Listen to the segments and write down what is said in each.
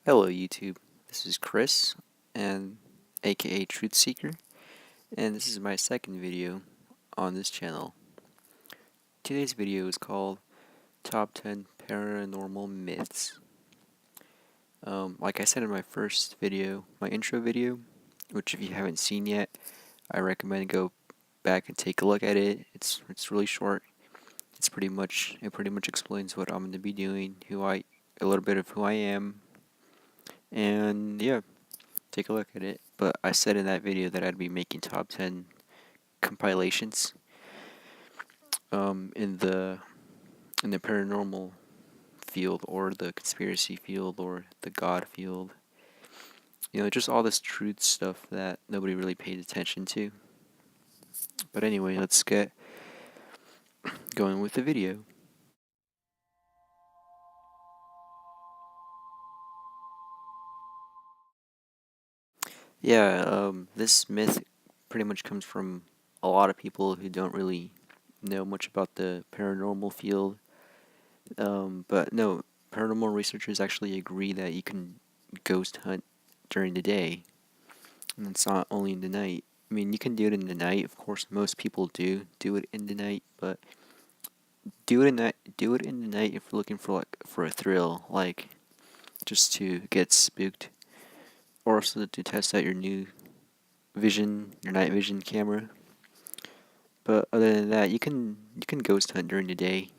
Hello YouTube, this is Chris, and aka Truth Seeker, and this is my second video on this channel. Today's video is called Top 10 Paranormal Myths. Like I said in my first video, my intro video, which if you haven't seen yet, I recommend go back and take a look at it. It's really short. It pretty much explains what I'm going to be doing, a little bit of who I am, and yeah. Take a look at it. But I said in that video that I'd be making top 10 compilations in the paranormal field or the conspiracy field or the God field. You know, just all this truth stuff that nobody really pays attention to. But anyway, let's get going with the video. Yeah, this myth pretty much comes from a lot of people who don't really know much about the paranormal field. But no, paranormal researchers actually agree that you can ghost hunt during the day, and it's not only in the night. I mean, you can do it in the night. Of course, most people do it in the night, but do it in the night if you're looking for a thrill, like just to get spooked, or also to test out your your night vision camera. But other than that, you can ghost hunt during the day.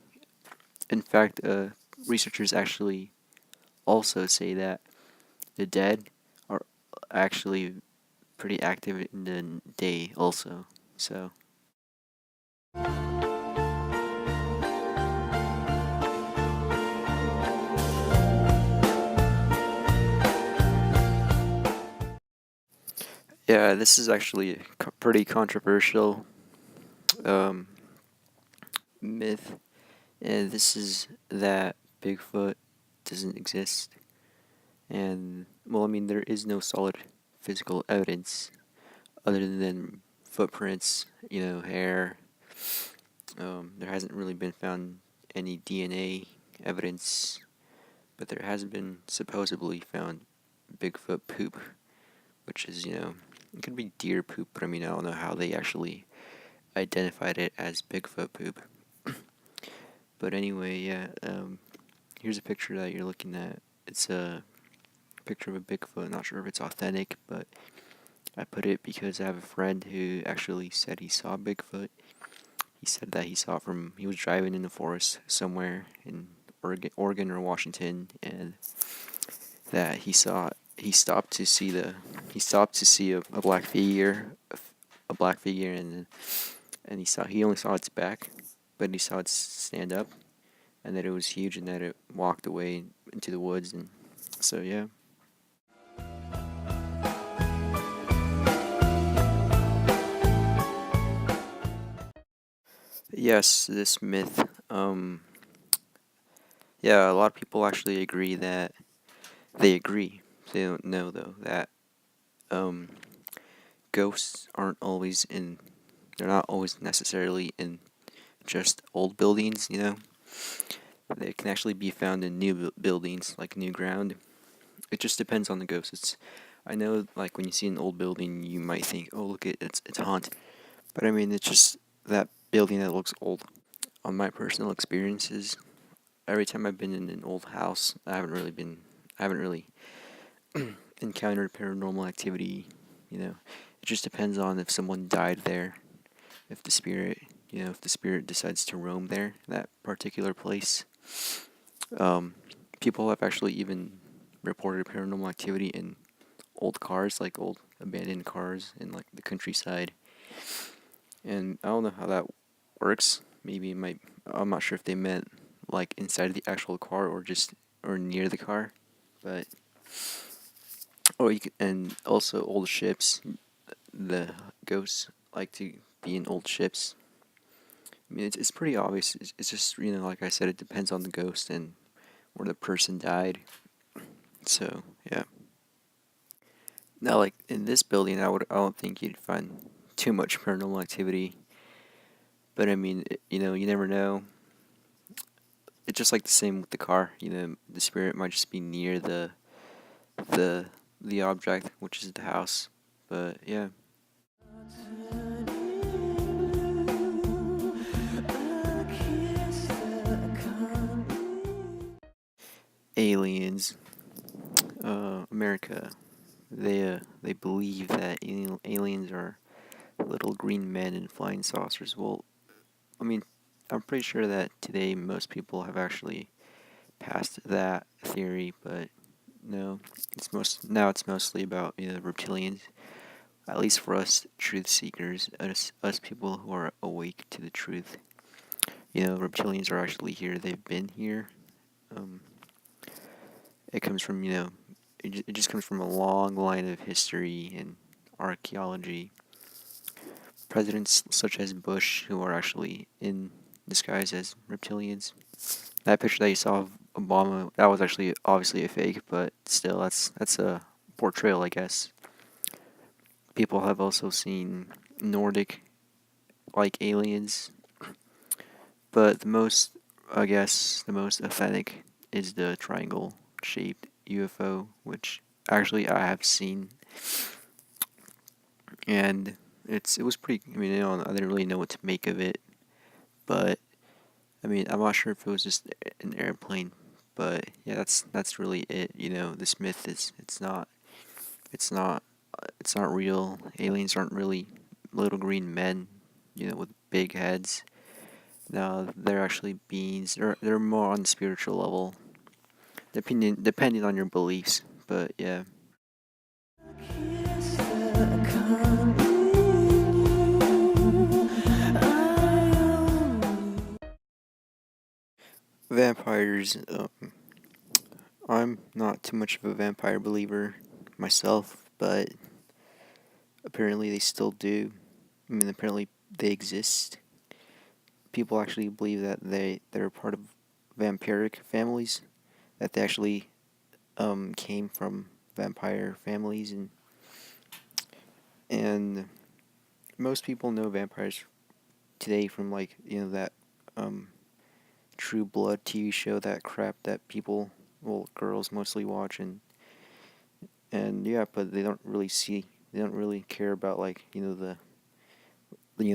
In fact, researchers actually also say that the dead are actually pretty active in the day also. So yeah, this is actually a pretty controversial um, myth, and this is that Bigfoot doesn't exist. And well, I mean, there is no solid physical evidence other than footprints, hair. There hasn't really been found any DNA evidence, but there has been supposedly found Bigfoot poop, which is, it could be deer poop, but I mean, I don't know how they actually identified it as Bigfoot poop. But anyway, yeah, here's a picture that you're looking at. It's a picture of a Bigfoot. Not sure if it's authentic, but I put it because I have a friend who actually said he saw Bigfoot. He said that he was driving in the forest somewhere in Oregon or Washington, and that he stopped to see a black figure, and he only saw its back, but he saw it stand up, and that it was huge, and that it walked away into the woods, and so yeah. Yes, this myth. Yeah, a lot of people actually agree that they agree. They don't know though that um, ghosts aren't always in. They're not always necessarily in just old buildings. They can actually be found in new buildings, like new ground. It just depends on the ghost. I know, like when you see an old building, you might think, "Oh, look, it's haunted," but I mean, it's just that building that looks old. On my personal experiences, every time I've been in an old house, I haven't really encountered paranormal activity. It just depends on if someone died there, if if the spirit decides to roam there, that particular place. People have actually even reported paranormal activity in old cars, like old abandoned cars in like the countryside. And I don't know how that works. Maybe it might. I'm not sure if they meant like inside of the actual car or near the car, but and also old ships. The ghosts like to be in old ships. I mean, it's pretty obvious. It's just like I said, it depends on the ghost and where the person died. So yeah. Now, like in this building, I don't think you'd find too much paranormal activity. But I mean, you never know. It's just like the same with the car. The spirit might just be near the the object, which is the house. But yeah, aliens, America. They believe that aliens are little green men in flying saucers. Well, I mean, I'm pretty sure that today most people have actually passed that theory, but no, it's mostly about reptilians. At least for us truth seekers, us people who are awake to the truth. Reptilians are actually here. They've been here. Um, it comes from it just comes from a long line of history and archaeology. Presidents such as Bush, who are actually in disguise as reptilians. That picture that you saw of Obama, that was actually obviously a fake, but still, that's a portrayal, I guess. People have also seen Nordic like aliens, but the most authentic is the triangle shaped UFO, which actually I have seen, and it was pretty. I mean, I didn't really know what to make of it, but I mean, I'm not sure if it was just an airplane, but yeah, that's really it. This myth is it's not it's not real. Aliens aren't really little green men, with big heads. No, they're actually beings. They're more on the spiritual level, depending on your beliefs. But yeah, vampires. I'm not too much of a vampire believer myself, but apparently they still do. I mean, apparently they exist. People actually believe that they're part of vampiric families, that they actually came from vampire families, and most people know vampires today from that um, True Blood TV show, that crap that girls mostly watch, and yeah, but they don't really care about the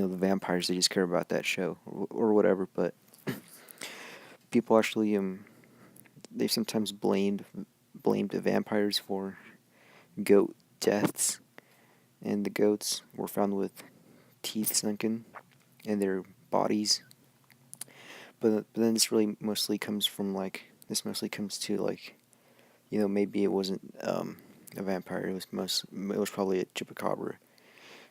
vampires. They just care about that show or whatever. But people actually they sometimes blamed the vampires for goat deaths, and the goats were found with teeth sunken in their bodies. But then this mostly comes to maybe it wasn't a vampire. It was probably a chupacabra,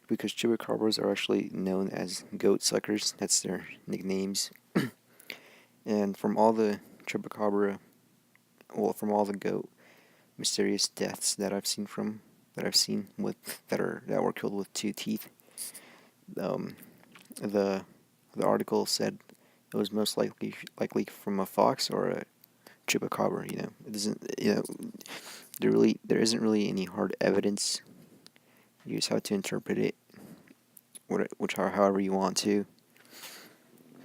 because chupacabras are actually known as goat suckers. That's their nicknames. And from all the goat mysterious deaths that I've seen that were killed with two teeth, um, the the article said it was most likely from a fox or a chupacabra. It doesn't. There isn't really any hard evidence. You just have to interpret it, however you want to.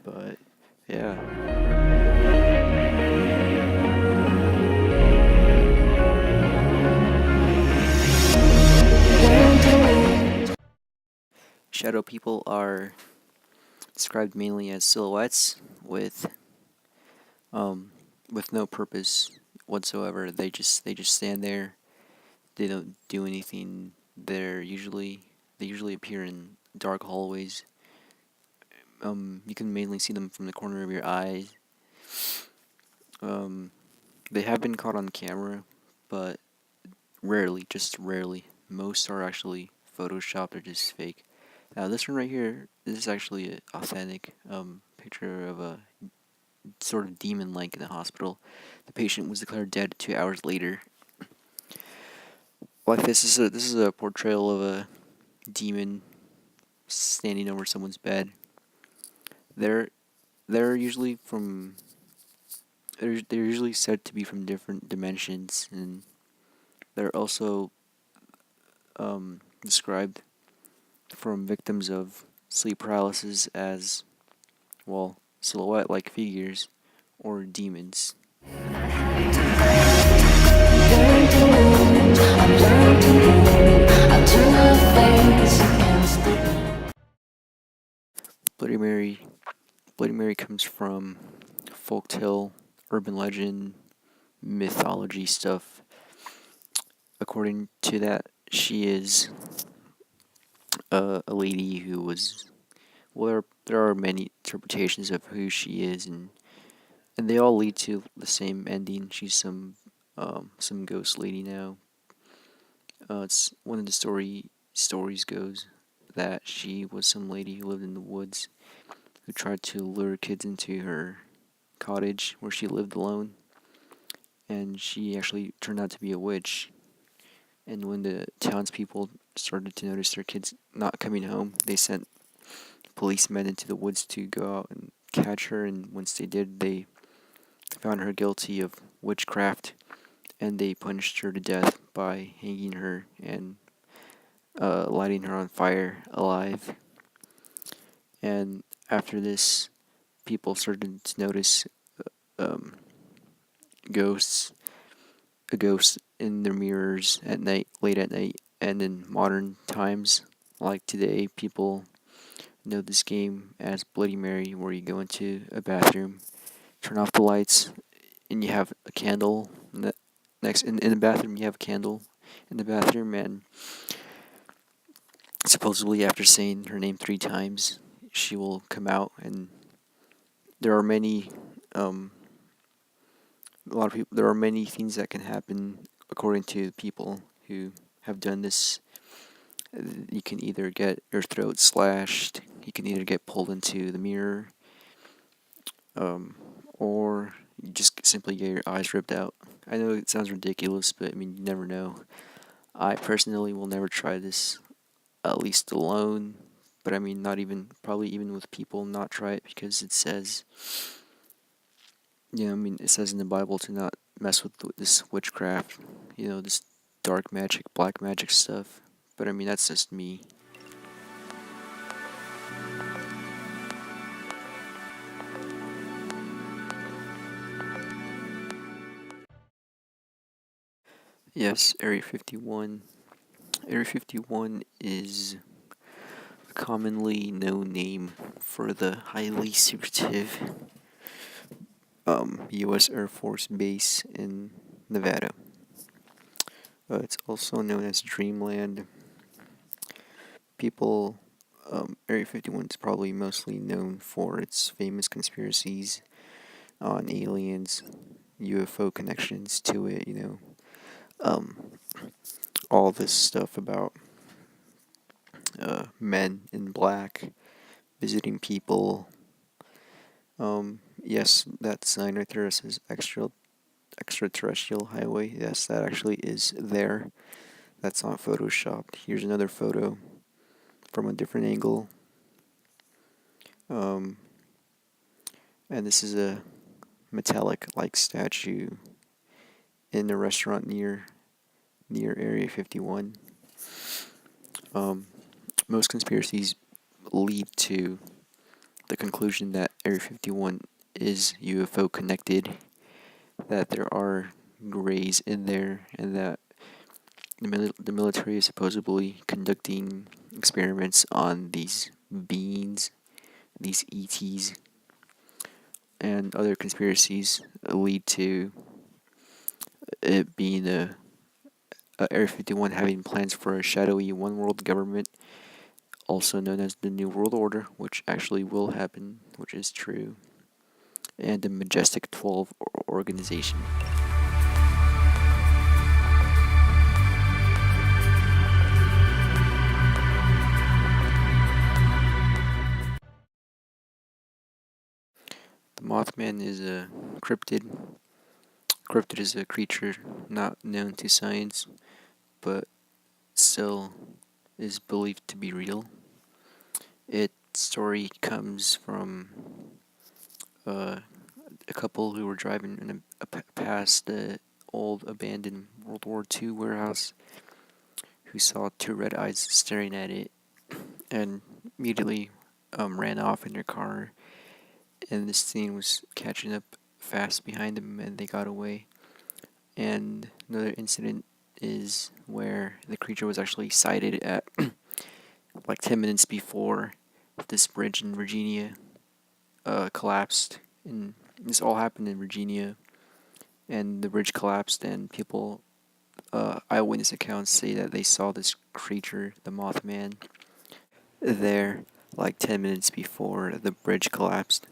But yeah. Shadow people are described mainly as silhouettes with no purpose whatsoever. They just stand there. They don't do anything. They usually appear in dark hallways. You can mainly see them from the corner of your eye. They have been caught on camera, but rarely, just rarely. Most are actually photoshopped or just fake. Now this one right here, this is actually an authentic picture of a sort of demon-like in the hospital. The patient was declared dead 2 hours later. Like this is a portrayal of a demon standing over someone's bed. They're they're usually from they're usually said to be from different dimensions, and they're also described from victims of sleep paralysis as, well, silhouette-like figures or demons. Bloody Mary comes from folktale, urban legend, mythology stuff. According to that, she is a lady who was. Well, there are many interpretations of who she is, and they all lead to the same ending. She's some ghost lady now. It's one of the stories goes that she was some lady who lived in the woods who tried to lure kids into her cottage where she lived alone, and she actually turned out to be a witch. And when the townspeople started to notice their kids not coming home, they sent policemen into the woods to go out and catch her. And once they did, they found her guilty of witchcraft, and they punished her to death by hanging her and lighting her on fire alive. And after this, people started to notice um, ghosts, a ghost in their mirrors at night, late at night, and in modern times, like today, people know this game as Bloody Mary, where you go into a bathroom, turn off the lights, and you have a candle. Next, in the bathroom, you have a candle in the bathroom, and supposedly after saying her name 3 times, she will come out. And there are many, a lot of people. There are many things that can happen according to people who have done this. You can either get your throat slashed, you can either get pulled into the mirror, or you just simply get your eyes ripped out. I know it sounds ridiculous, but I mean, you never know. I personally will never try this, at least alone. But I mean, not even, probably even with people, not try it because it says, I mean, it says in the Bible to not mess with this witchcraft, this dark magic, black magic stuff. But I mean, that's just me. Yes, Area 51. Area 51 is a commonly known name for the highly secretive U.S. Air Force base in Nevada. It's also known as Dreamland. People, Area 51 is probably mostly known for its famous conspiracies on aliens, UFO connections to it, um, all this stuff about men in black visiting people. Yes, that sign right there says extraterrestrial highway. Yes, that actually is there. That's not photoshopped. Here's another photo from a different angle. Um, and this is a metallic-like statue in a restaurant near Area 51. Most conspiracies lead to the conclusion that Area 51 is UFO connected, that there are grays in there, and that the military is supposedly conducting experiments on these beings, these ETs, and other conspiracies lead to it being a Area 51 having plans for a shadowy one world government, also known as the New World Order, which actually will happen, which is true, and the Majestic 12 organization. The Mothman is a cryptid. Cryptid is a creature not known to science, but still is believed to be real. Its story comes from a couple who were driving past the old abandoned World War II warehouse who saw 2 red eyes staring at it and immediately ran off in their car, and this thing was catching up fast behind them and they got away. And another incident is where the creature was actually sighted at like 10 minutes before this bridge in Virginia, collapsed, and this all happened in Virginia, and the bridge collapsed, and people, eyewitness accounts say that they saw this creature, the Mothman, there like 10 minutes before the bridge collapsed.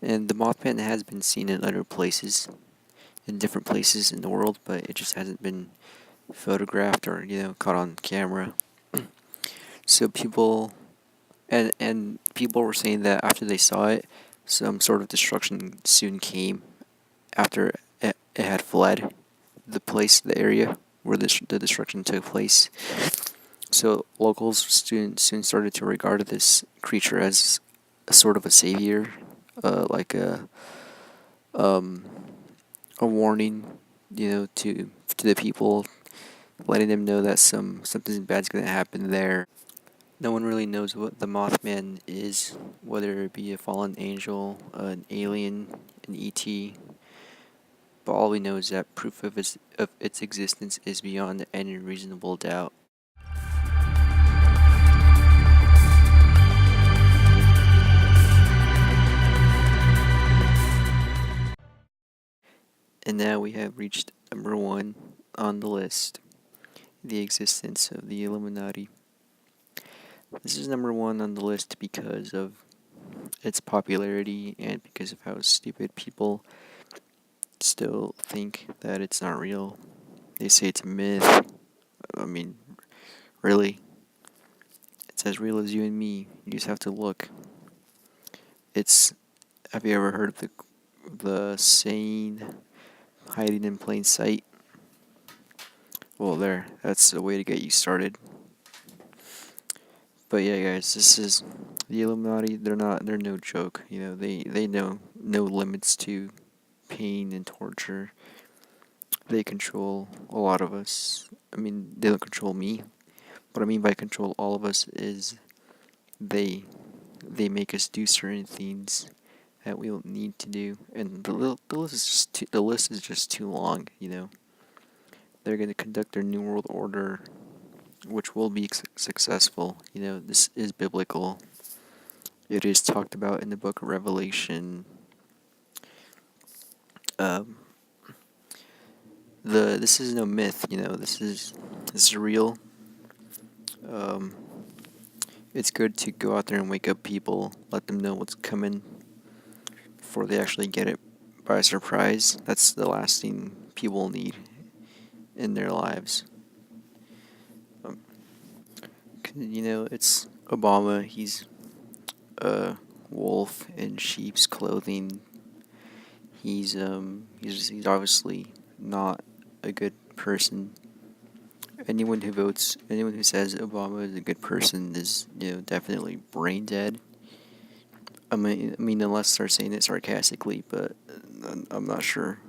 And the Mothman has been seen in other places, in different places in the world, but it just hasn't been photographed or, caught on camera. So people, and people were saying that after they saw it, some sort of destruction soon came after it had fled the place, the area where the destruction took place. So locals soon started to regard this creature as a sort of a savior, like um, a warning, to the people, letting them know that something bad's gonna happen there. No one really knows what the Mothman is, whether it be a fallen angel, an alien, an ET. But all we know is that proof of its existence is beyond any reasonable doubt. And now we have reached number 1 on the list, the existence of the Illuminati. This is number 1 on the list because of its popularity and because of how stupid people still think that it's not real. They say it's a myth. I mean, really? It's as real as you and me. You just have to look. Have you ever heard of the saying, hiding in plain sight? Well, that's a way to get you started. But yeah, guys, this is the Illuminati. They're no joke. They know no limits to pain and torture. They control a lot of us. I mean, they don't control me. What I mean by control all of us is they make us do certain things that we don't need to do, and the list is just too long. They're going to conduct their new world order, which will be successful. This is biblical. It is talked about in the book of Revelation. This is no myth. This is real. It's good to go out there and wake up people, let them know what's coming before they actually get it by surprise. That's the last thing people need in their lives. It's Obama. He's a wolf in sheep's clothing. He's obviously not a good person. Anyone who says Obama is a good person is, definitely brain dead. I mean, unless they're saying it sarcastically, but I'm not sure.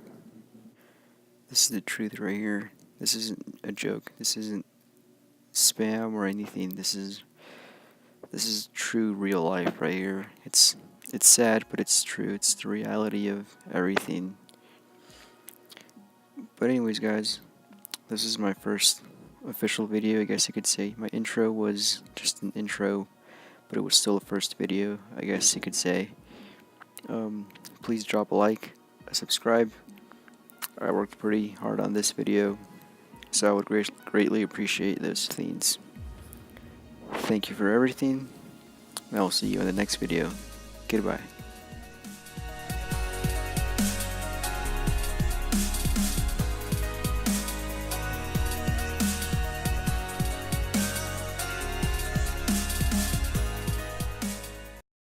This is the truth right here. This isn't a joke. This isn't spam or anything. This is true, real life right here. It's sad, but it's true. It's the reality of everything. But anyways, guys, this is my first official video, I guess you could say. My intro was just an intro, but it was still a first video, I guess you could say. Please drop a like, a subscribe. I worked pretty hard on this video, so I would greatly appreciate those things. Thank you for everything, and I will see you in the next video. Goodbye.